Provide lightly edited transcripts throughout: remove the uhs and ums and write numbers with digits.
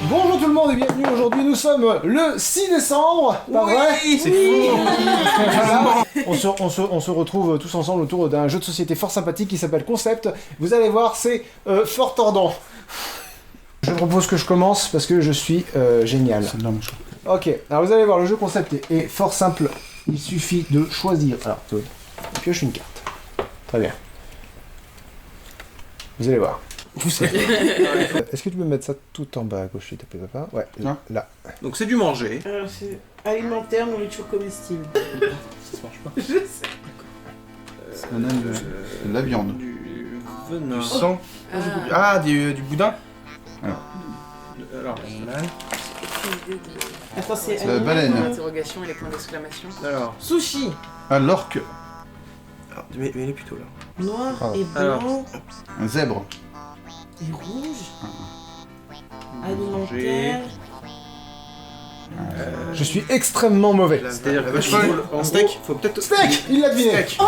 Bonjour tout le monde et bienvenue. Aujourd'hui nous sommes le 6 décembre, pas vrai? C'est fou. Voilà. On se retrouve tous ensemble autour d'un jeu de société fort sympathique qui s'appelle Concept. Vous allez voir, c'est fort tordant. Je propose que je commence parce que je suis génial. Ok, alors vous allez voir, le jeu Concept est fort simple. Il suffit de choisir. Alors, Théo, pioche une carte. Très bien. Vous allez voir. Est-ce que tu peux mettre ça tout en bas à gauche, s'il te plaît, papa? Ouais, là. Donc c'est du manger. Alors c'est alimentaire, nourriture comestible. Ça marche pas. Je sais. On a de la viande. Du venin. Du sang. Du boudin. Alors, Attends, c'est La baleine. L'interrogation et les points d'exclamation. alors, Sushi. Un l'orque. mais elle est plutôt là. Noir Ah. et blanc Un zèbre. et rouge. Manger. Alimentaire. Je suis extrêmement mauvais. C'est-à-dire que cheval, un steak, faut peut-être. Steak! Il l'a deviné! Steak.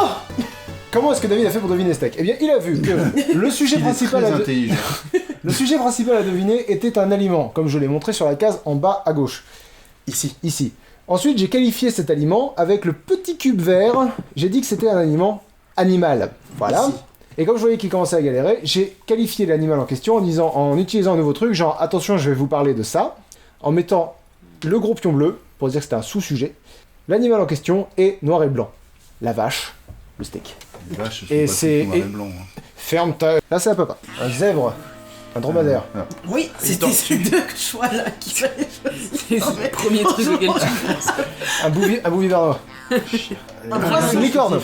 Comment est-ce que David a fait pour deviner steak? Eh bien, il a vu que le sujet Il est principal très à intelligent. le sujet principal à deviner était un aliment, comme je l'ai montré sur la case en bas à gauche. Ici. Ensuite, j'ai qualifié cet aliment avec le petit cube vert. J'ai dit que c'était un aliment animal. Voilà. Ici. Et comme je voyais qu'il commençait à galérer, j'ai qualifié l'animal en question en utilisant un nouveau truc, genre attention, je vais vous parler de ça, en mettant le gros pion bleu pour dire que c'était un sous-sujet. L'animal en question est noir et blanc. La vache, le steak. Les vaches, Et sont c'est- pas toutes noires et blanc, hein. Ferme ta... Là, c'est à papa. Un zèbre. Un dromadaire. Ah. Oui, c'était ces deux choix-là qu'il fallait choisir. C'est le premier truc auquel tu penses. Un bouvivernois. Un poisson. Une licorne.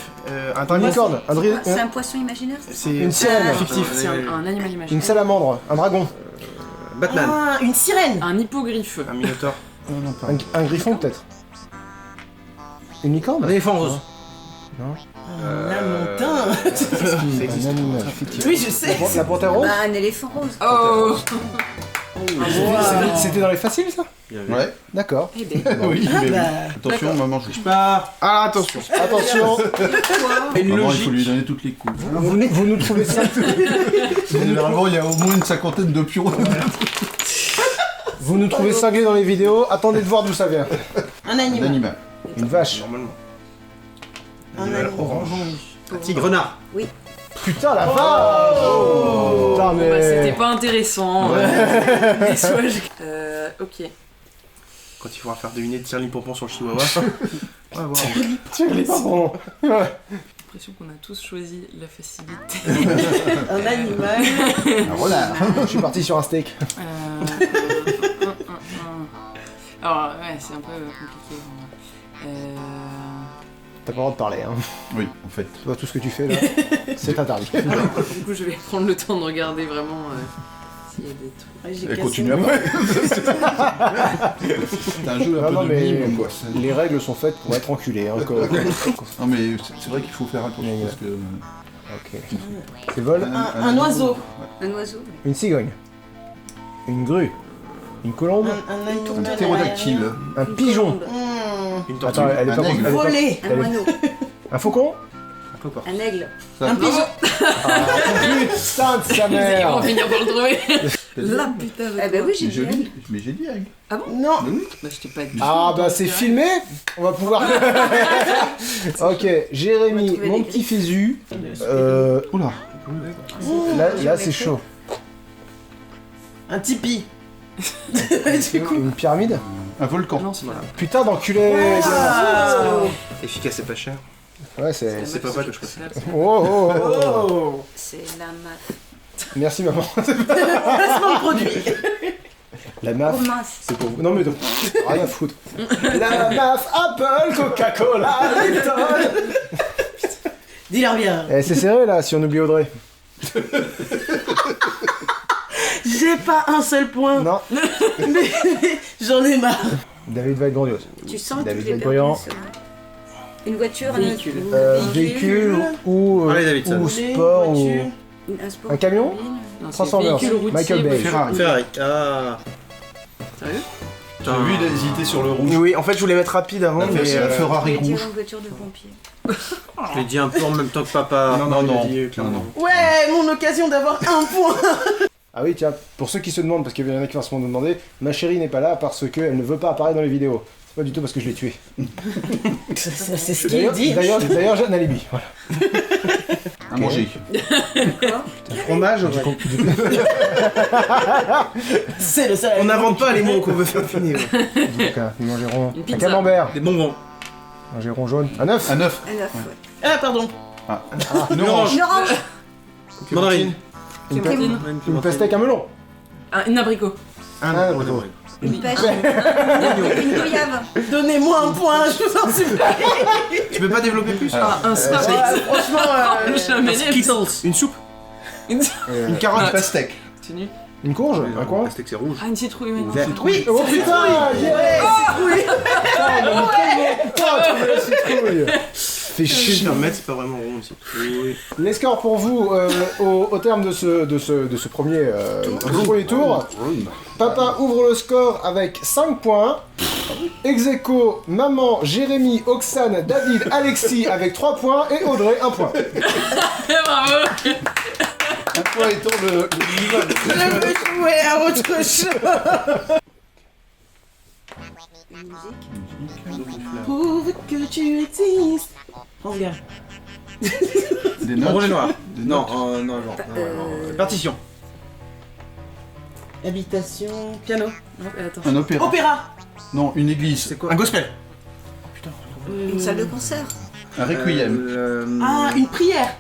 Un Une dragon. licorne. C'est un poisson imaginaire, c'est ça? C'est Une sirène. fictif. C'est un animal imaginaire. Une salamandre. Un dragon. Batman. Ah, une sirène. Un hippogriffe. Un minotaure. Non, pas. Un griffon, peut-être. Une licorne. Un éléphant rose. Non. Un lamentin. Un animal fictif. Oui, je sais. La panthère rose. Bah, un éléphant rose. Oh C'était dans les faciles, ça? Ouais. D'accord. Eh ben, Oui, mais bah. attention, maman joue. Pas. Ah, attention. Attention. Une Maman, il faut lui logique. donner toutes les coups. Vous nous trouvez ça. Généralement, il y a au moins une cinquantaine de pions. Vous nous trouvez cinglés dans les vidéos. Attendez de voir d'où ça vient. Un Un animal. animal. Une vache. Normalement. Un Animal animal. orange. Un tigre renard. Putain, la vache. Putain, bon, bah, c'était mais... pas intéressant. Ok. Quand il faudra faire deviner Tire Pompon sur le chihuahua. Ouais, voir. Tiens, les parents. J'ai l'impression qu'on a tous choisi la facilité. Un animal. Un renard. Je suis parti sur un steak. Alors, ouais, c'est un peu compliqué. T'as pas le droit de parler, hein. Oui, en fait. Tu vois, tout ce que tu fais, là, c'est interdit. Du coup, je vais prendre le temps de regarder vraiment s'il y a des trucs. Ouais, j'ai Et cassé continue le- après. C'est un jeu un Non, peu non, de mais mime, quoi. les règles sont faites pour être enculé. Hein, Non, mais c'est vrai qu'il faut faire attention parce que. Ok. C'est vol. Un oiseau. Un oiseau. Une cigogne. Une grue. Une colombe. Un Un animal. ptérodactyle. Un pigeon. Une Attends, tortue. elle est pas... Un aigle. elle est pas- Volé. Un moineau. Un faucon. Un clopard. Un aigle. Un pigeon. Ah, putain de sa On mère. finir par le trouver. La putain de. Ah bah oui, j'ai Mais je dit. dis, mais j'ai dit aigle. Non. Bah, je t'ai pas dit. Ah bah c'est filmé. On va pouvoir... Ok, Jérémy, On va trouver mon des petit Fézu. Oula. Là c'est chaud. Un tipi. Une pyramide. Un volcan. Non, c'est pas grave. Putain d'enculé. Efficace et pas cher. Ouais, c'est... C'est pas que je préfère. Oh, oh, oh. Oh. C'est la MAF. Merci maman. Placement de produit. La MAF, Oh mince. c'est pour vous. Non mais rien à foutre. La MAF, Apple, Coca-Cola, Lipton. Dis-leur bien. Eh, c'est serré là si on oublie Audrey. J'ai pas un seul point. Non, Mais j'en ai marre. David va être grandiose. Tu sens David toutes les Vaillant. personnes. Une voiture, Véhicule. Véhicule ou, Allez, David, ou ça. sport ou... Voiture. un sport Un camion automobile. Non, c'est Transformers. véhicule routier, Michael Bay. voiture. Ferrari. Ferrari. Ah. Sérieux T'as vu, il a hésité sur le rouge. Oui, en fait, je voulais mettre rapide avant, mais mais. la Ferrari Je vais dire rouge. une voiture de pompier. Je l'ai dit un peu en même temps que papa. Non, non, il a non. dit, clairement. Ouais, mon occasion d'avoir un point. Ah oui, tiens, pour ceux qui se demandent, parce qu'il y en a qui vont se demander, ma chérie n'est pas là parce qu'elle ne veut pas apparaître dans les vidéos. C'est pas du tout parce que je l'ai tuée. C'est ce qu'il dit. D'ailleurs, j'ai un alibi. Voilà. À manger. Fromage, C'est le seul. on n'invente pas les mots qu'on veut faire deviner. ouais. Donc, nous mangerons Une un pizza. camembert, Des bonbons. un mangerons jaune, un œuf. Un œuf. Un œuf, ouais. Ah, pardon. Une orange. Une orange. Mandarine. Une Clémentine. Une pastèque, un melon. Une abricot. Un Ah, abricot. d'accord. Une pêche. Une goyave. Donnez-moi un point, je vous en supplie. Tu peux pas développer plus Un Smarties. Franchement, Jamais les Une soupe. Une Une carotte. Un pastèque. C'est nul. Une courge, un coin. Le steak c'est rouge. Ah, une citrouille, oui. Vert. oui. Oh putain, yes. Trouver la citrouille. Fait chier. Putain, mètre, c'est pas vraiment rond aussi. Oui. Les scores pour vous au terme de ce premier tour. Papa ouvre le score avec 5 points. Ex-aequo, maman, Jérémy, Oxane, David, Alexis avec 3 points et Audrey 1 point. Bravo. Un point étant le minimum. Je veux jouer à autre chose. Une musique. Prouve que tu existes. Regarde. Des En notes. rouge et noir. Des Non, notes. non, genre. Partition. Habitation. Piano. Attends. Un opéra. Opéra. Non, une église. C'est quoi? Un gospel. Une salle de concert. Un requiem. Ah, une prière.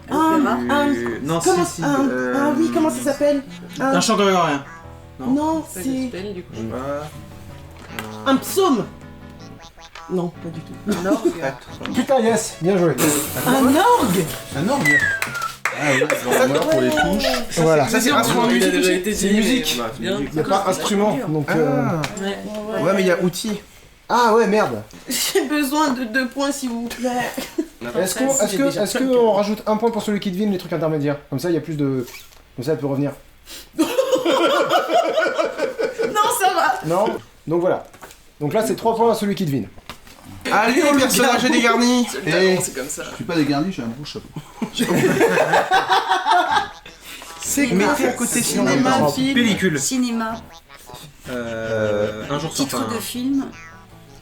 Opéra. Non, Comment si. oui, comment ça s'appelle? Un chant grégorien. Non, Pas c'est gospel, du coup. un psaume. Non, pas du tout. Un orgue. Putain, yes, bien joué. Un orgue. Un orgue. Ah ouais, genre moi pour les touches. Voilà. Ça c'est instrument de musique. C'est musique. Bien. Il n'y a pas instrument, donc... Ah. Ouais, mais il y a outils. Ah ouais, merde. J'ai besoin de 2 points, s'il vous plaît. Est-ce qu'on rajoute un point pour celui qui devine les trucs intermédiaires? Comme ça, il y a plus de... Comme ça, elle peut revenir. Non, ça va. Non? Donc voilà. Donc là, c'est 3 points à celui qui devine. Allez, le personnage est dégarni. Et C'est comme ça. je suis pas dégarni, j'ai un beau chapeau. C'est Mais mettez à côté cinéma, cinéma. film. Pellicule. Cinéma. Un jour sans Titre fin. de film.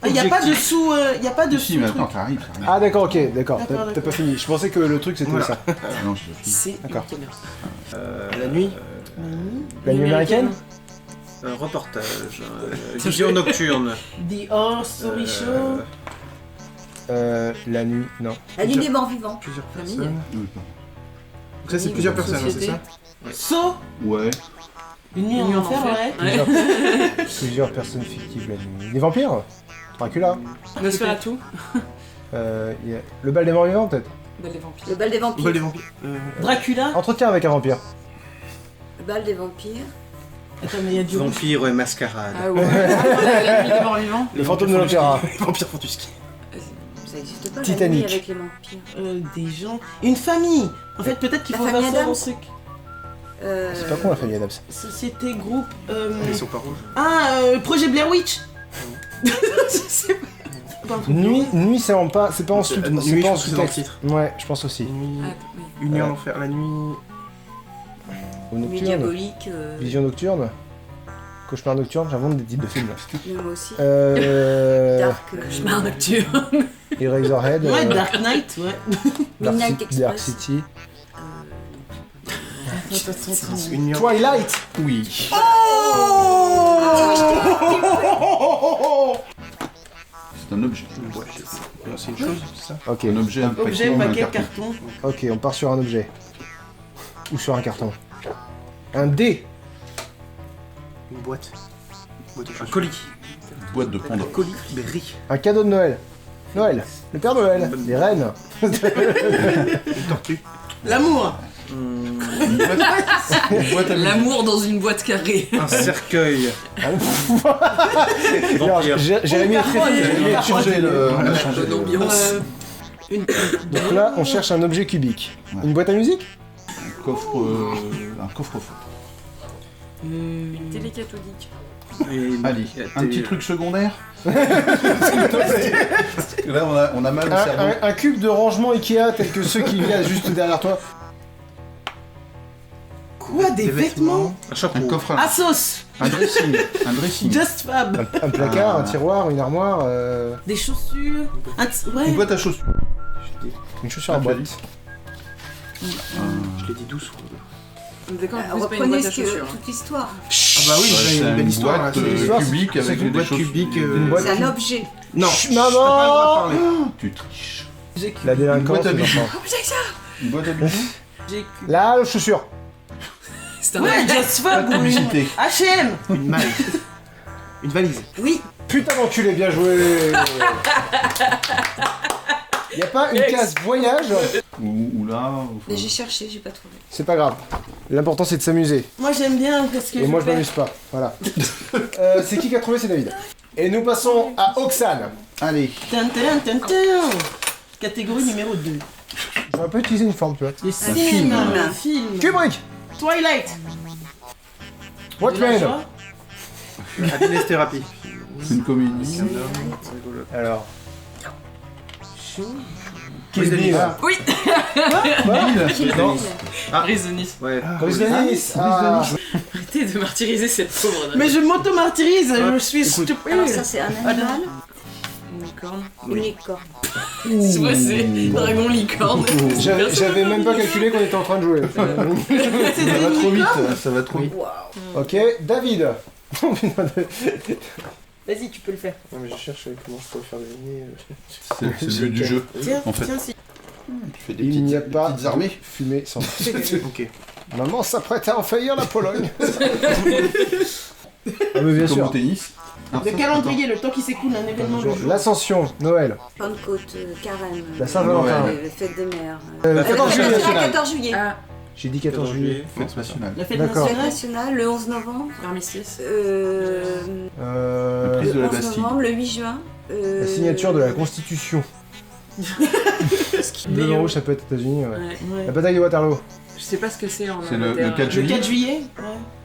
Il n'y a pas de sous. Il y a pas de Si, sous. mais truc. attends, t'arrives. Ah d'accord, ok, d'accord. D'accord, T'as d'accord. pas fini. Je pensais que le truc, c'était Voilà. ça. Ah non, j'ai fini. C'est D'accord. une caméra. La nuit. La nuit américaine? Un reportage. Vision nocturne. The Horse Story Show. La nuit, non. La nuit des morts vivants. Plusieurs Famille. personnes. Oui, Donc ça c'est plusieurs personnes, hein, c'est Société. ça? So. Ouais. Une nuit en enfer, ouais. Plusieurs personnes fictives la nuit. Des vampires? Dracula? Nosferatu. Il y a le bal des morts vivants, peut-être? Belle des vampires. Le bal des vampires. Bal des vampires. Dracula. Entretien avec un vampire. Le bal des vampires. Attends, mais il y a du. Vampire et mascarade. Ah ouais. La nuit des morts vivants. Le fantôme de l'opéra. Les vampires font du ski. Ça n'existe pas. Titanic. La nuit avec les vampires. Des gens. Une famille. En fait, peut-être qu'il La faut famille faire ça Adams. au truc. C'est pas con la famille Adams. Société, groupe. Ils sont pas rouges. Projet Blair Witch. Je sais pas. Nuit, c'est en pas, c'est pas en sous, Nuit, c'est je pas en pense que c'est dans le sous-texte. titre. Ouais, je pense aussi. Nuit. Ah, oui. Une nuit en enfer, la nuit. Ou Nuit nocturne. diabolique. Vision nocturne. Cauchemar nocturne, j'invente des types de films là. Moi aussi. Dark. Dark. Cauchemar nocturne. Eraserhead. Ouais, Dark Knight, ouais. Midnight Dark Express. City. Une nuit en Twilight. Oui. C'est un objet. Ouais, c'est une chose, c'est ça? Ok, Un objet, un Objet, paquet, un paquet, carton. carton. ok, on part sur un objet. Ou sur un carton. Un dé. Une boîte. Un colis. Boîte de Pandore. Colis, berry. Un cadeau de Noël. Noël. Le Père Noël. Les reines. Une tortue. L'amour. Une boîte à musique. L'amour dans une boîte carrée. Un cercueil. Alors, Jérémy est très Oh, fort. il y a- Jérémy On est a changé le. On a Bonne changé le. ambiance. Une. Donc là, on cherche un objet cubique. Ouais. Une boîte à musique? Un coffre. Un coffre-fort. Une télé cathodique. Allez, un petit truc secondaire. Parce que là, on a mal au cerveau. Un cube de rangement Ikea tel que ceux qui viennent juste derrière toi. Quoi? Quoi? Des vêtements? Un chapeau. Un coffre à Asos! un dressing. Un dressing. Just Fab! Un placard, Ah. un tiroir, une armoire, Des chaussures? Une Ouais. boîte à chaussures. une chaussure à Ah, tu l'as boîte. Je l'ai dit douce. D'accord, en plus, c'est pas une Reprenez boîte à ce que- chaussures. toute l'histoire. Ah bah oui, Ouais, il y c'est a une belle histoire là. boîte C'est l'histoire, cubique c'est avec une des boîte chaussures. cubique. Une boîte C'est un qui- objet. Non, Maman j'ai pas le droit de parler. Tu triches. La Une délinquance, boîte à les bijoux. enfants. Une boîte à bijoux. J'ai Là, le chaussure. C'est un Ouais, Just Fab ou une Publicité. H&M! Une malle. Une valise. Oui, Putain d'enculé, bien joué. Y a pas une case voyage? Ou là. mais j'ai cherché, j'ai pas trouvé. C'est pas grave. L'important c'est de s'amuser. Moi j'aime bien parce que Et moi je m'amuse pas. Voilà. C'est qui a trouvé? C'est David. Et nous passons à Oxane. Allez. Tin, tin, tin, tin. Catégorie numéro 2. J'aurais pas utilisé une forme, tu vois. Les cinémas, film. le film. Kubrick. Twilight. De la Watchmen. joie. Happiness Therapy. C'est une comédie. Alors. Chaud. Kill Bill. Oui, Non. Risoni. Ouais. Brice Denis. Ah. Arrêtez de martyriser cette pauvre dame. Mais je m'auto-martyrise, je suis stupide. Alors ça c'est un animal, Une licorne. une licorne. Ouais, c'est dragon licorne. J'avais même pas calculé qu'on était en train de jouer. Ça va trop vite. Ça va trop vite. Ok, David. Vas-y, tu peux le faire. Non mais je cherche comment je peux faire deviner. C'est le but du jeu. Tiens, En fait. tiens, si. Tu fais des Il n'y a petites pas petites armées. fumée sans. Ok. Maman s'apprête à envahir la Pologne. Ah mais bien Comme au sûr. tennis. Alors Le ça, calendrier, le temps qui s'écoule, un événement le jour. L'Ascension, Noël, Pentecôte, carême. la Saint-Valentin. Fête des mères. La fête 14 juillet. nationale. 14 juillet. Ah, J'ai dit 14 juillet. Fête nationale. La fête D'accord. Fête nationale. nationale, le 11 novembre. armistice. La prise de Le la 11 Bastille. novembre, le 8 juin. La signature de la Constitution. Bleu, blanc, rouge, ça peut être États-Unis. Ouais. Ouais. Ouais. La bataille de Waterloo. Je sais pas ce que c'est en C'est le Angleterre. 4 Le juillet. 4 juillet. Ouais.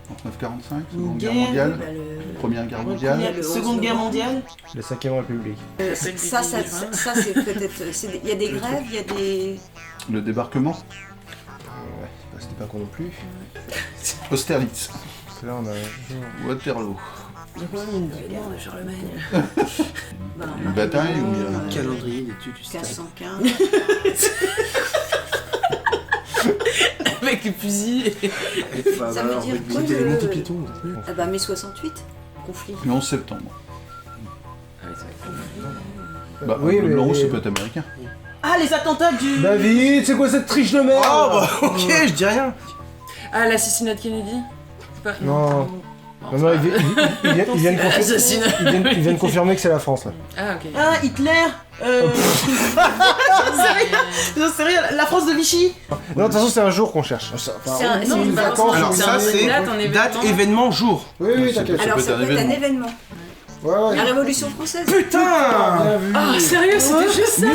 1945, Une Seconde Guerre guerre. mondiale. Bah, Première Guerre Ouais, mondiale. première- Le 11 Seconde guerre novembre. mondiale. La 5ème République. ça c'est peut-être. Il y a des grèves, il y a des. Le débarquement. Ouais, c'était pas con non plus. Austerlitz. Parce que là, on a. Waterloo. Il y a quand même une La guerre de Charlemagne. Une bataille ou il y a- Calendrier d'études du stade. 1515. Avec les fusils. Ça veut dire quoi, Des le- Monty Python. Ah bah mai 68. Conflit. Le 11 septembre. Ah oui, c'est vrai. Bah, Oui, le mais- blanc rouge, ça peut être américain. Ah, les attentats du. David, c'est quoi cette triche de merde? Oh bah ok, je dis rien. Ah, l'assassinat de Kennedy. C'est pas... Non. Non, non, ils viennent Assassinat. ils viennent confirmer que c'est la France là. Ah, ok. Ah, Hitler. J'en sais rien. La France de Vichy. Non, de toute façon, c'est un jour qu'on cherche. C'est un- c'est non, une bah, vacance. Alors ou ça une- c'est Date, en date, événement. événement, jour. Oui, oui, Ouais, t'inquiète. Ça Alors peut ça être un peut être un événement. événement. Ouais, ouais. La Révolution française. Putain. Bien vu. Ah, sérieux, c'était juste ça.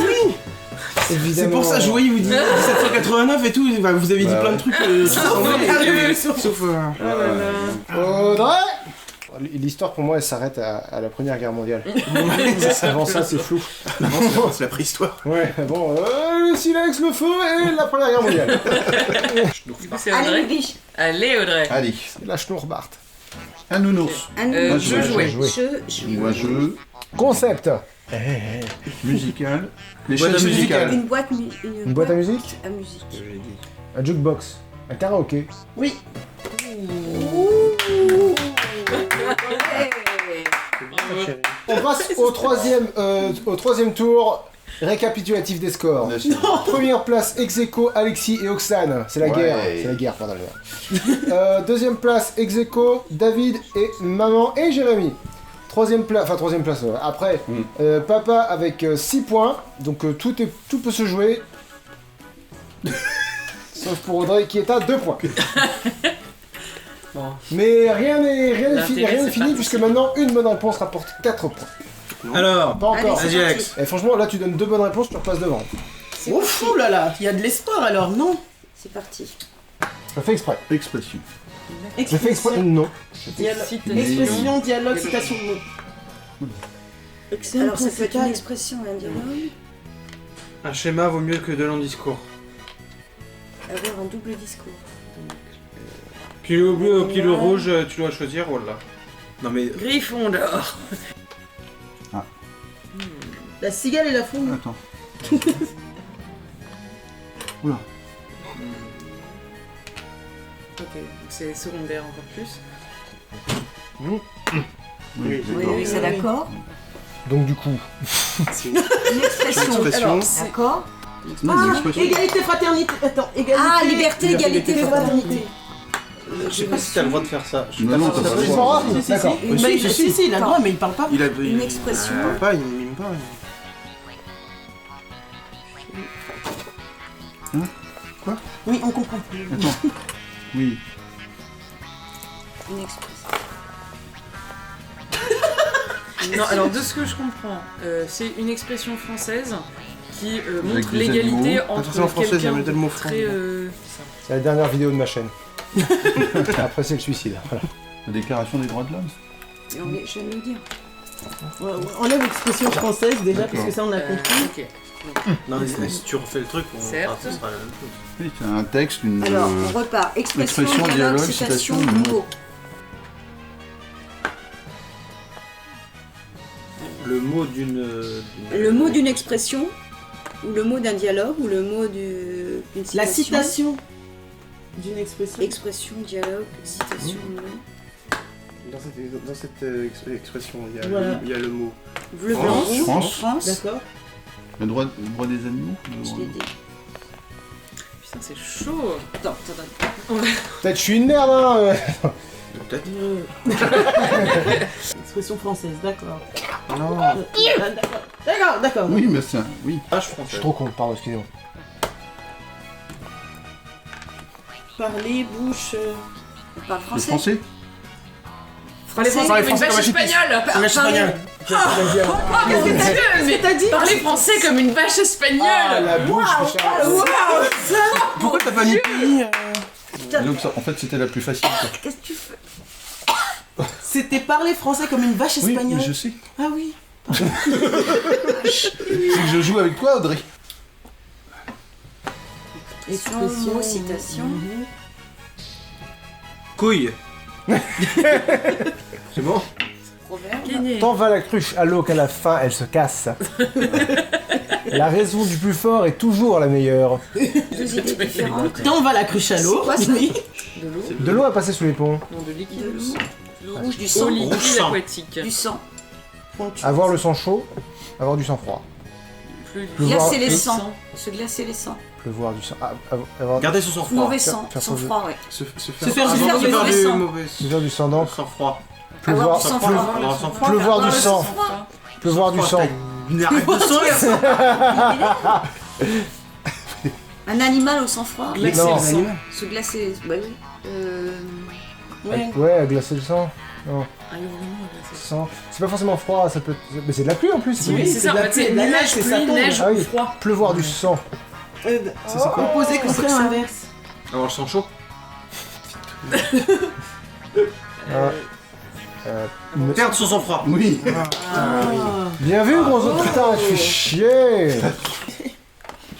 C'est Évidemment. pour ça, je voyais vous dites 1789 et tout, bah, vous avez dit Bah plein de ouais. trucs Sauf la Révolution. Sauf Audrey. L'histoire pour moi elle s'arrête à la première guerre mondiale. Avant ça c'est flou. c'est la préhistoire. Ouais, bon, le silex, le feu et la première guerre mondiale. Du coup, c'est Allez, Audrey. Bibi. Allez, Audrey. Allez, Et la Schnurrbart. un nounours. Un Moi, Je je jouais. Je. Moi, je. Concept. Musical. Les Boîte à chaises musique. musicales. Une boîte. Une boîte à musique. À musique. Un jukebox. Un karaoké. Oui. On passe au troisième tour. Récapitulatif des scores. Bien sûr. Première place, ex-aequo, Alexis et Oxane. C'est la Ouais. guerre. C'est la guerre, pardon. Deuxième place, ex-aequo, David et Maman et Jérémy. Troisième place, après, Papa avec 6 points. Donc tout peut se jouer. Sauf pour Audrey qui est à 2 points. Bon. Mais rien n'est L'intérêt, fini c'est puisque parti. maintenant une bonne réponse rapporte 4 points. Alors, Pas encore. Allez, vas-y Alex. Et franchement, là tu donnes 2 bonnes réponses, tu repasses devant. Ouf, oh là là. Il y a de l'espoir alors, non? C'est parti. Je fais exprès. Expression. Je fais exprès. Non. Expression, dialogue, citation de mots. Alors ça peut être une expression, un dialogue. Un schéma vaut mieux que de longs discours. Avoir un double discours. Puis le bleu, puis le rouge, tu dois choisir, voilà. Non mais... Gryffondor. La cigale et la fourmi. Attends. Oula. Ok, donc c'est secondaire encore plus. Oui, Oui, oui, c'est d'accord. Donc du coup, C'est Une expression. expression. D'accord. Non, Ah, une expression. égalité, fraternité. Attends, égalité. Ah, liberté, égalité, fraternité. Je sais pas si t'as le droit de faire ça. Je suis Non, pas non, sûr que t'as ça pas le soit- droit. Si, si, D'accord. si. Oui, Bah, si, si, si, il a le droit, mais il parle pas. Il a... Une expression. Il parle pas, il mime pas. Oui, on comprend. Attends. Oui. Une expression. Non, alors de ce que je comprends, c'est une expression française qui montre Avec des l'égalité animaux. entre Attention, en français, quelqu'un j'ai mis le mot de très... c'est la dernière vidéo de ma chaîne. Après c'est le suicide. Voilà. La déclaration des droits de l'homme. Je viens de le dire. Ouais, ouais, enlève l'expression française déjà, parce que ça on a compris. ok. Non mais si tu refais le truc, Certes. ce sera la même chose. Oui, c'est un texte, une. Alors, on repart. Expression, dialogue, citation, mot. Le mot d'une... Le mot d'une expression, ou le mot d'un dialogue, ou le mot d'une La citation. citation d'une expression. Expression, dialogue, citation, mot. Dans cette expression, Voilà. il y a le mot. Bleu, France. blanc, rouge. France. France. D'accord. Le droit des animaux. Je l'ai dit. Putain, c'est chaud. Attends, attends. Peut-être je suis une merde, hein. Peut-être. Expression française, d'accord. Non. D'accord, d'accord. Oui, mais c'est un. Oui. Ah, je Je suis français. trop con, pardon, excusez-moi. Parler, bouche. On parle Le français. français. Parler français comme une français vache comme un espagnole. Un espagnol. Qu'est-ce que t'as dit Mais t'as dit Parler français comme une vache Ah, espagnole. la bouche, Pourquoi t'as pas mis pays Donc, ça, en fait, c'était la plus facile. quoi. Qu'est-ce que tu fais? C'était parler français comme une vache Oui, espagnole. mais je sais. Ah oui. C'est que je joue avec toi, Audrey. Expression, mot, citation. Mhm. Couille. C'est bon. Proverbe. Gagné. Tant va la cruche à l'eau qu'à la fin elle se casse. La raison du plus fort est toujours la meilleure. Deux idées différentes. Tant va la cruche à l'eau. C'est quoi, ça Oui. De l'eau. De l'eau à passer sous les ponts. Non, de liquide. De l'eau. Le rouge, du Eau sang. liquide sang. aquatique. Du sang. Avoir le sang chaud, avoir du sang froid. Plus Pleuvoir. Glacer les Le sangs. sang. Se glacer les sangs. Pleuvoir du sang. Avoir Gardez son sang-froid. Mauvais sang. faire Sang son- froid, ouais. Se Se faire avant du de faire mauvais du sang. mauvais pleuvoir du sang d'encre. sang-froid. Avoir Pleuvoir, du sang pleu- froid. avoir sang froid. pleuvoir du Avoir le sang. sang-froid. Pleuvoir du sang. Une arrête de sang. Un animal au sang froid. Glacer Non. le sang. Se glacer. Bah oui. Ouais. Ouais, à glacer le sang. Non, Ah, il y a vraiment un glacer. sang. C'est pas forcément froid, ça peut. Mais c'est de la pluie en plus. Oui, Oui, c'est c'est ça, de en la fait, c'est pluie, de la neige, nuage, c'est ça pluie, tombe. neige, Ah oui. froid. Pleuvoir du sang. C'est quoi Opposé c'est contraire ça. inverse. Avoir le sang chaud. Me- Perdre son sang-froid. Oui. Ah. Bien vu, gros autre putain, tu fais chier.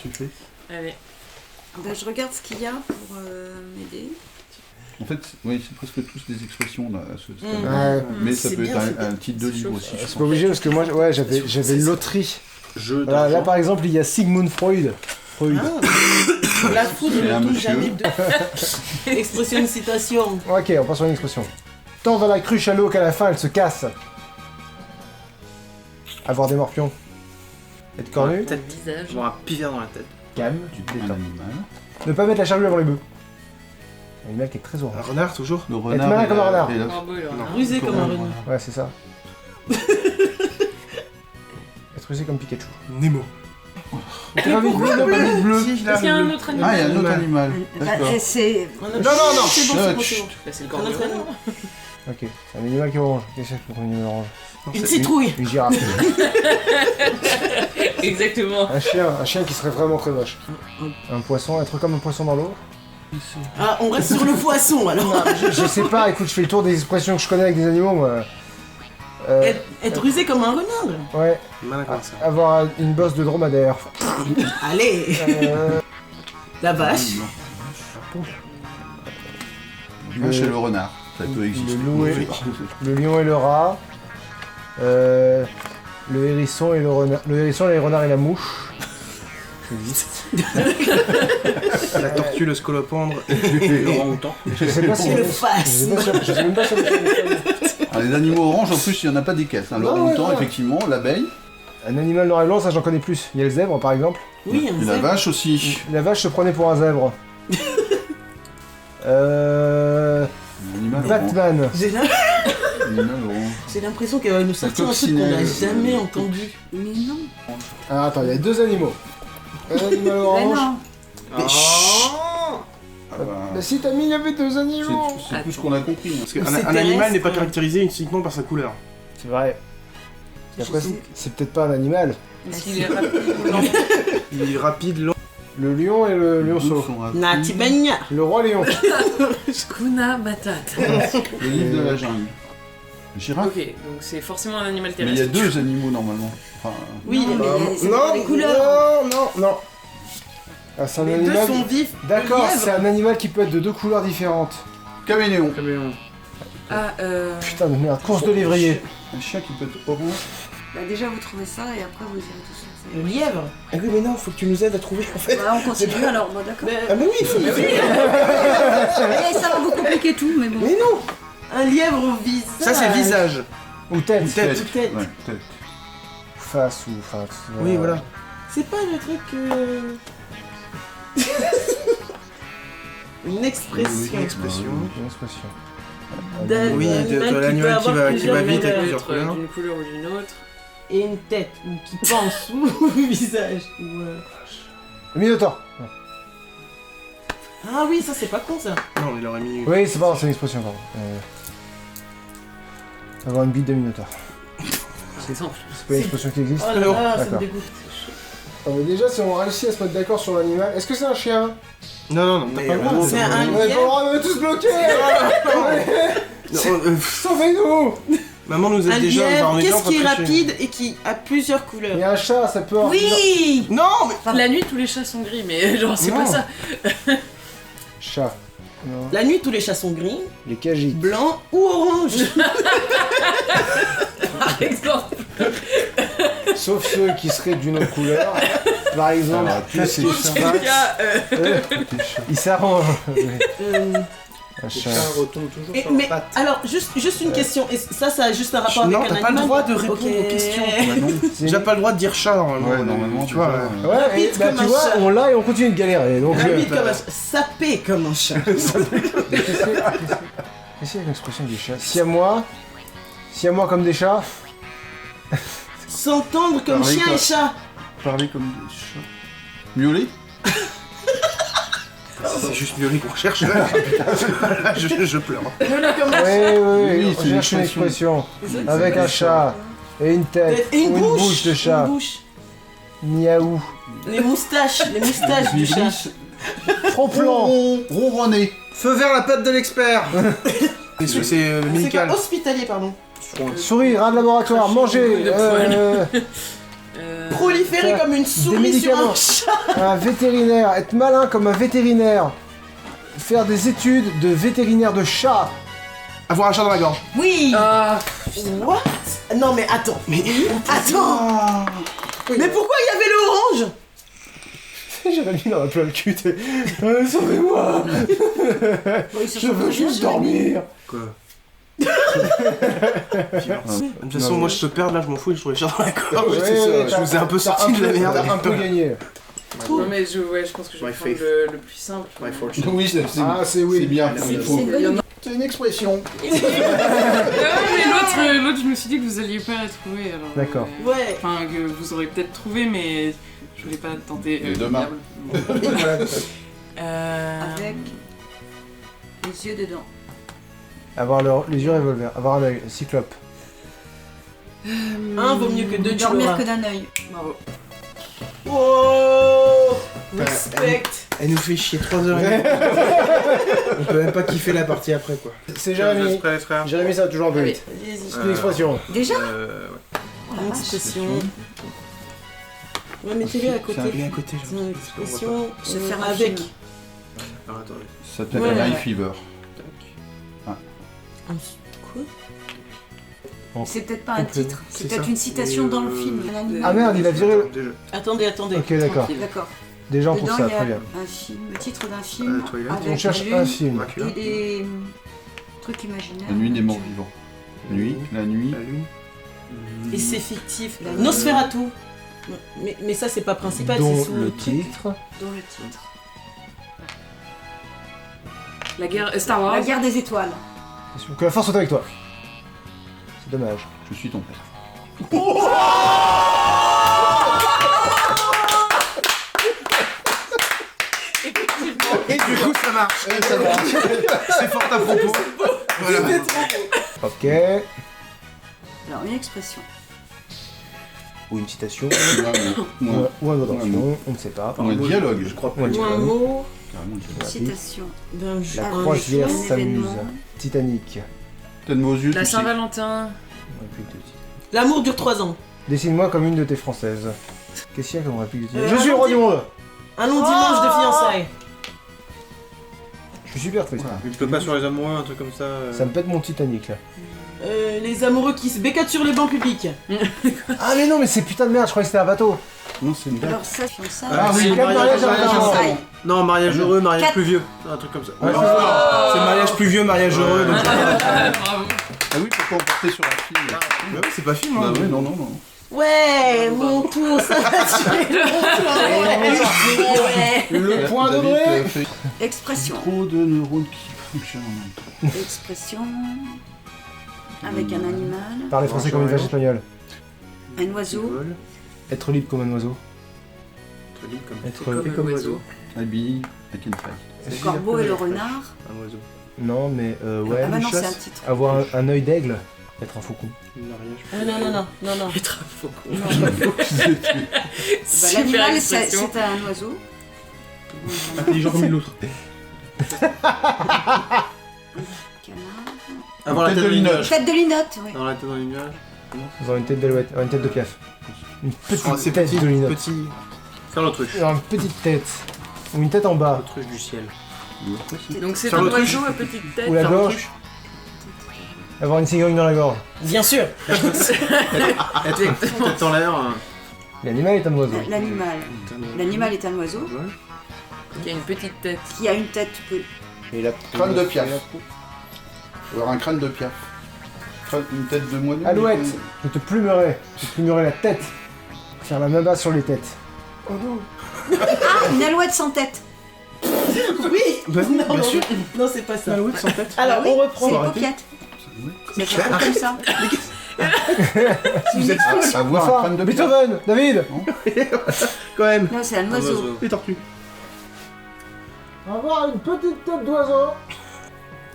Tu fais. Allez. bah, je regarde ce qu'il y a pour m'aider. En fait, oui, c'est presque tous des expressions là, à ce stade. Ouais, Mais ça C'est peut bien, être c'est bien. un titre de C'est livre chaud. aussi. je c'est pas pense. obligé parce que moi, ouais, j'avais loterie. Jeu Voilà, là d'argent. par exemple, il y a Sigmund Freud. Freud. La foudre C'est un ne tombe monsieur. jamais de. Expression de citation. Ok, on passe sur une expression. Tant va la cruche à l'eau qu'à la fin elle se casse. Avoir des morpions. Être cornu. T'as le visage. Avoir un pivert dans la tête. Calme, tu te Un détends. animal. Ne pas mettre la charrue avant les bœufs. Un animal qui est très Un orange. renard toujours. Le malin renard. et comme un la- renard. et la- Oh, beau, alors. Non. Rusé comme un renard. Ouais, c'est ça. Être rusé comme Pikachu. Nemo. T'as pas mis de bleu, non, pas mis de bleu. Si, je l'ai. Est-ce qu'il y a un autre Ah, il y a animal un autre animal. D'accord. C'est. Non, non, non. C'est bon, c'est bon, Chut. c'est bon. Bah, c'est le Un corbeau. autre animal. Ok, c'est un animal qui est orange. Qu'est-ce que c'est pour un animal orange? Une citrouille. Une girafe. Exactement. Un chien qui serait vraiment très moche. Un poisson, être comme un poisson dans l'eau. Ah, on reste sur le poisson alors. Je sais pas, écoute, je fais le tour des expressions que je connais avec des animaux, moi. Être rusé comme un renard. Ouais, Malin comme ça. avoir une bosse de dromadaire. Allez. Euh, La vache. Le vache et le renard. Ça peut exister. Le lion et le rat. Le hérisson et le renard. Le hérisson, les renards et la mouche. La tortue, le scolopendre et le orang-outan. Je sais pas si Et le face. je sais même pas si Alors, les animaux oranges, en plus, il n'y en a pas des caisses. Hein. Non, L'orang-outan, ouais. l'abeille. un animal noir et blanc, ça j'en connais plus. Il y a le zèbre par exemple. Oui, un Et la zèbre. vache aussi. La vache se prenait pour un zèbre. Un animal orange. Batman. Animal orange. J'ai l'impression qu'elle va nous sortir un truc qu'on n'a jamais entendu. Mais non. Ah, attends, il y a deux animaux. Un animal Mais orange. non. Ah bah, Mais si t'as mis, il y avait deux animaux. c'est tout ce qu'on a compris. Hein. Parce qu'un Ou c'est un animal n'est pas terrestre. caractérisé uniquement par sa couleur. C'est vrai. Et après, c'est peut-être pas un animal. Est-ce qu'il est rapide ou lent? Il est rapide, lent. Le lion et le lionceau. Nati Bagna. Le roi lion. Kuna Matata. Le livre de la jungle. Girafe. Ok, donc c'est forcément un animal Mais il y terrestre. a deux animaux normalement. Enfin, Oui, Non, mais c'est non, pas les couleurs. non. Ah, c'est un les deux animal. sont vifs. D'accord, Le lièvre. c'est un animal qui peut être de deux couleurs différentes. caméléon. Ah, Putain de merde, course de lévrier. Un chien qui peut être orange. Bah déjà vous trouvez ça et après vous irez tout seul. Le lièvre. Ah oui, mais non, faut que tu nous aides à trouver en fait. Bah on continue alors, bon d'accord. Ah, mais oui, il faut. Eh, ça va vous compliquer tout, mais bon. Mais non. Un lièvre au visage. Ça, c'est visage. Ou tête. Ou tête. Tête. Ouais, peut-être. Face ou face. Oui, voilà. C'est pas le truc. Une expression. Une expression. Une expression. D'un Oui, animal de qui peut l'animal qui avoir va plusieurs vite avec couleurs. plusieurs couleurs. d'une couleur ou d'une autre. Et une tête, ou qui pense, ou visage. Ou, Le Minotaure. Ah oui, ça c'est pas con ça. Non, il aurait mis. Oui, c'est pas, c'est une expression, pardon. Avoir une bite de Minotaure. C'est simple. C'est pas une expression qui existe. Oh là là, ça me D'accord. dégoûte. Mais déjà, si on réussit à se mettre d'accord sur l'animal, est-ce que c'est un chien? Non, Mais t'as pas le droit. c'est un On est pas le droit, on est tous bloqués. Non, Sauvez-nous. Maman nous Un aide déjà. lièvre, on est déjà en qu'est-ce qui est train de tricher. rapide et qui a plusieurs couleurs? Et un chat, ça peut avoir... Oui. Non, mais. La nuit, tous les chats sont gris, mais genre, c'est Non. pas ça. Chat. Non. La nuit, tous les chats sont gris, Les cagites. blancs ou orange. Par exemple. Sauf ceux qui seraient d'une autre couleur. Par exemple, Alors, qu'est-ce c'est qu'il ça. se passe Il s'arrange. Un chat. retombe toujours Et- mais alors, juste une question. Et ça a juste un rapport Non, avec un t'as pas le animal. droit de répondre Ok. aux questions. Bah non. C'est Déjà pas le droit de dire chat normalement. Ouais, normalement, tu vois. déjà, Ouais, Rapide et, bah, comme tu un vois, chat. on l'a et on continue de galérer. Donc, Rapide comme un chat. Sapé comme un chat. qu'est-ce que c'est une expression du chat? Siamois comme des chats. S'entendre comme Pareil, chien quoi. et chat. Parler comme des chats. Miauler. C'est juste mieux qu'on recherche là. Là, je pleure. Gueuler comme un Oui, chat. oui, Oui, on c'est une cherche une expression. expression. Avec un chat. Et une tête. Et une ou bouche. de chat. Une bouche. Miaou. Les moustaches du chat. Trop plan. Ronronner. Feu vert la patte de l'expert. C'est C'est médical. quoi? Hospitalier, pardon. Souris, rat de laboratoire, manger. de Proliférer ça, comme une des souris sur médicaments. un chat. Un vétérinaire. Être malin comme un vétérinaire. Faire des études de vétérinaire de chat. Avoir un chat dans la gorge. Oui. Ah, What? Non mais attends. Attends. Mais pourquoi il y avait l'orange? J'avais mis dans un plein le cul. Sauvez-moi. Je veux juste dormir. Quoi De toute façon, moi je te perds là, je m'en fous et je trouve les chats dans la gorge. Ouais, c'est ça. ouais, Je vous ai un peu sorti de la merde. T'as un peu gagné. non, mais je pense que je vais My prendre faith. le plus simple. My fortune. Oui, c'est Ah, c'est oui. c'est bien. C'est Il faut- C'est une bonne idée. C'est une expression. Mais l'autre, je me suis dit que vous alliez pas la trouver. Alors, D'accord. Ouais. Enfin, que vous aurez peut-être trouvé, mais je voulais pas tenter. Mais demain. le diable. Avec les yeux dedans. Avoir les yeux revolver. Avoir un œil. Cyclope. Un vaut mieux que deux, tu Dormir l'auras. que d'un œil. Bravo. Oh. Respect. Elle nous fait chier 3 heures et demie. On peut même pas kiffer la partie après quoi. C'est Jérémy. Prêt, frère. Jérémy, ça va toujours un peu Allez. vite. Vas-y. C'est une expression. Déjà Ouais. Oh la Une vache. expression. Ouais, mettez-le à côté. Mais à côté, C'est une expression Se faire un avec. film. Alors attendez. Ça s'appelle Ouais. Night Fever. Quoi? C'est peut-être pas un titre, c'est peut-être ça. une citation dans le film. un animal. Ah merde, il a viré le... Déjà. Attendez. Ok, d'accord. D'accord. Des gens pour Dedans, ça, il y a très bien. un film, le titre d'un film Twilight. avec On cherche la un lune film. Dracula. et des trucs imaginaires. La nuit des morts vivants. Nuit, la nuit. La lune. Et c'est fictif. La- Nosferatu. Mais ça, c'est pas principal, c'est Dont sous le truc. titre. Dont le titre. La guerre. Star Wars. La guerre des étoiles. Que la force soit avec toi. C'est dommage. Je suis ton père. Et du coup, ça marche. C'est fort à propos. Voilà. Ok. Alors, une expression. Ou une citation. Ou Ou un mot d'action, on ne sait pas. un dialogue. Je crois Ou un Ou un dialogue. mot Carrément, Une citation. d'un jeu. La Un croisière jour, un s'amuse. événement. Titanic. T'as de beaux yeux, La tu sais. Saint-Valentin. L'amour dure 3 ans. Dessine-moi comme une de tes françaises. Qu'est-ce qu'il y a comme réplique de Euh, Je suis le roi du monde. Un long dimanche de fiançailles. Je suis super triste. Tu peux pas sur les amoureux, un truc comme ça. Ça me pète mon Titanic là. Les amoureux qui se bécatent sur les bancs publics. Ah mais non mais c'est putain de merde, je croyais que c'était un bateau. Non, c'est une date. Alors, ça, fiançailles. Ah oui, Quatre mariages Fiançailles. Non, mariage heureux, mariage Quatre. plus vieux. Un truc comme ça. Ouais, Ouais, c'est mariage plus vieux, mariage heureux. Donc... Bravo. Ah oui, pourquoi on partait sur la fille Bah oui, c'est pas film, Bah hein. oui, non. Ouais, mon tour, ça va tuer le Le point de David, vrai. fait Expression. trop de neurones qui fonctionnent en même temps. Expression. Avec un animal. Parler français comme une vache espagnole. Un oiseau. Vol, Être libre comme un oiseau. être libre comme Être... Comme un oiseau. Habillé avec une fête. Le corbeau et le renard. Un oiseau. Non mais ouais. Ah bah non, c'est un chasse. titre. Avoir un œil d'aigle. Être un faucon. Mariage. Non. Être un faucon. Bah, Super l'animal, expression. c'est un oiseau. Intelligent comme l'autre. Canard. Avoir la tête dans les nuages. Tête de linotte, oui. Avoir la tête dans les nuages. Avoir une tête d'alouette. Une tête de piaf. Une petite Oh, c'est tête petit, de linotte. petit. Faire l'autruche. Alors, une petite tête. Ou une tête en bas. L'autruche du ciel. Donc c'est Faire un l'autruche. oiseau à petite tête. Ou la Faire gorge. l'autruche. Avoir une cigarette dans la gorge. Bien sûr. Être tête en l'air. L'animal est un oiseau. L'animal. L'animal est un oiseau Ouais. Qui a une petite tête. qui a une tête. Et la Crâne de piaf. Avoir un crâne de piaf. Une tête de moineau. Alouette. Je te plumerai. Je te plumerai la tête. Faire la main basse sur les têtes. Ah, une alouette sans tête. Oui. Bah oui, bien sûr. Non, c'est pas ça. Alouette sans tête. Alors, oui, on reprend. C'est une arrêter. paupiette. Ça s'appelle comme ça. Vous êtes Avoir un Enfin, crâne de piaf. Beethoven. David. quand même. Non, c'est un oiseau. Les tortues. Avoir une petite tête d'oiseau.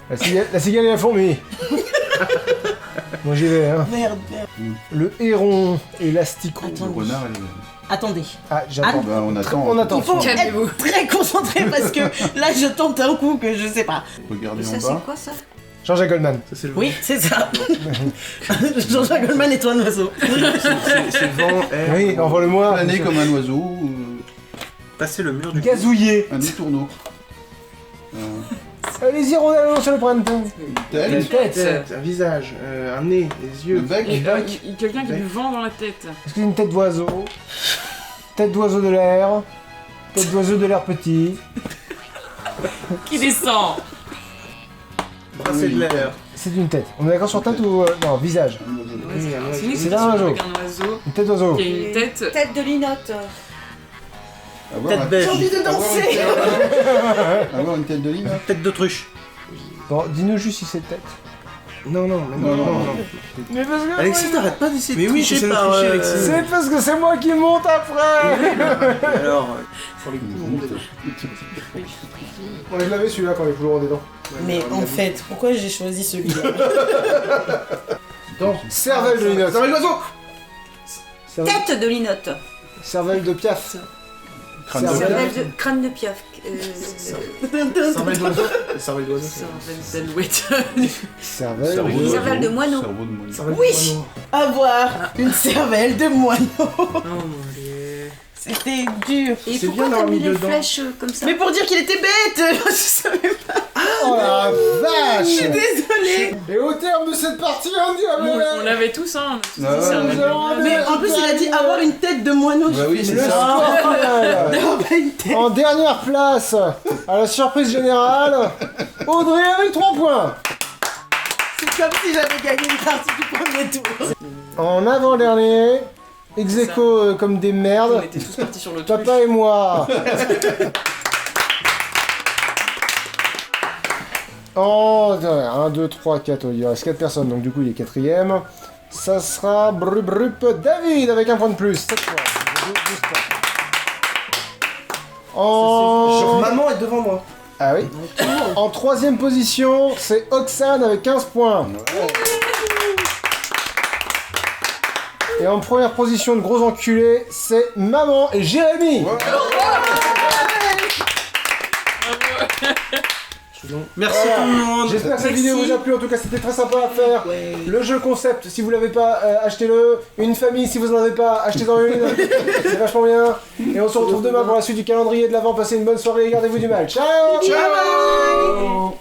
La cigale et la fourmi. Moi j'y vais, hein. Merde. Le héron et l'asticot. Attends. Le renard et le... Attendez. Ah, j'attends. Bah, on attend. On attend. Il faut Calmez-vous. être très concentré parce que là, je tente un coup que je sais pas. Regardez Ça, en c'est bas. quoi ça? Jean-Jacques Goldman. Ça, c'est le Oui, c'est ça. Jean-Jacques Goldman est un oiseau. C'est le vent, air. Oui, envoie-le-moi. Planer comme un oiseau. Passer le mur du Gazouiller. Un étourneau. Les hirondelles sur le printemps. Tête. Une tête. Tête. un visage, un nez, des Le yeux. bec. Et, quelqu'un qui a du vent dans la tête. Est-ce que c'est une tête d'oiseau? Tête d'oiseau de l'air. Tête d'oiseau de l'air petit. Qui descend. Passer de l'air. C'est une tête. On est d'accord sur tête ou... non, visage. Oui, un oiseau. C'est un oiseau. avec un oiseau Une tête d'oiseau. qui a une tête. Tête de linotte. Avoir Tête un- belle. J'ai envie de danser. Avoir une tête de ligne. Tête d'autruche. Bon, dis-nous juste si c'est tête. Non, non, non. Mais parce que... Alexis, t'arrêtes pas d'essayer de Mais oui, tricher j'essaie de par, tricher, Alexis. C'est parce que c'est moi qui monte après. Alors, sur les coups, On je l'avais celui-là quand les couleurs des dents. Mais en fait, pourquoi j'ai choisi celui-là? Cervelle de linotte. Cervelle d'oiseau. Tête de linotte. Cervelle de piaf. Crâne de Cervelle. piaf. Cervelle de crâne de piaf. Cervelle d'oiseau. Cervelle d'oiseau. Cervelle d'alouette. Cervelle Cerveau de... Cervelle de moineau. Cerveau de moineau. Cervelle Oui. d'oiseau. Avoir une cervelle de moineau. Oh mon dieu. C'était dur. Et C'est pourquoi bien t'as d'avoir mis mis des dedans. flèches comme ça? Mais pour dire qu'il était bête. Je savais pas. Oh la vache. Désolée. Et où cette partie, on dit On l'avait tous, hein. On a tous Ah dit c'est un ouais, animal. Mais en plus, il a dit avoir une tête de moineau. Bah oui, c'est Le ça. score final. Non, pas une tête. En dernière place, à la surprise générale, Audrey avec 3 points. C'est comme si j'avais gagné une partie du premier tour. En avant-dernier, ex-aequo comme des On merdes, était tous partis sur le truc. papa et moi. En 1, 2, 3, 4, il reste 4 personnes, donc du coup il est quatrième. Ça sera David avec un point de plus, cette fois. 12 points. En... Maman est devant moi. Ah oui. En troisième position, c'est Oxane avec 15 points. Et en première position de gros enculé, c'est Maman et Jérémy. Merci tout le monde. J'espère que cette vidéo vous a plu, en tout cas c'était très sympa à faire. Le jeu concept, si vous l'avez pas, achetez-le. Une famille, si vous en avez pas, achetez-en une. C'est vachement bien. Et on se retrouve demain pour la suite du calendrier de l'avant. Passez une bonne soirée et gardez-vous du mal. Ciao. Ciao.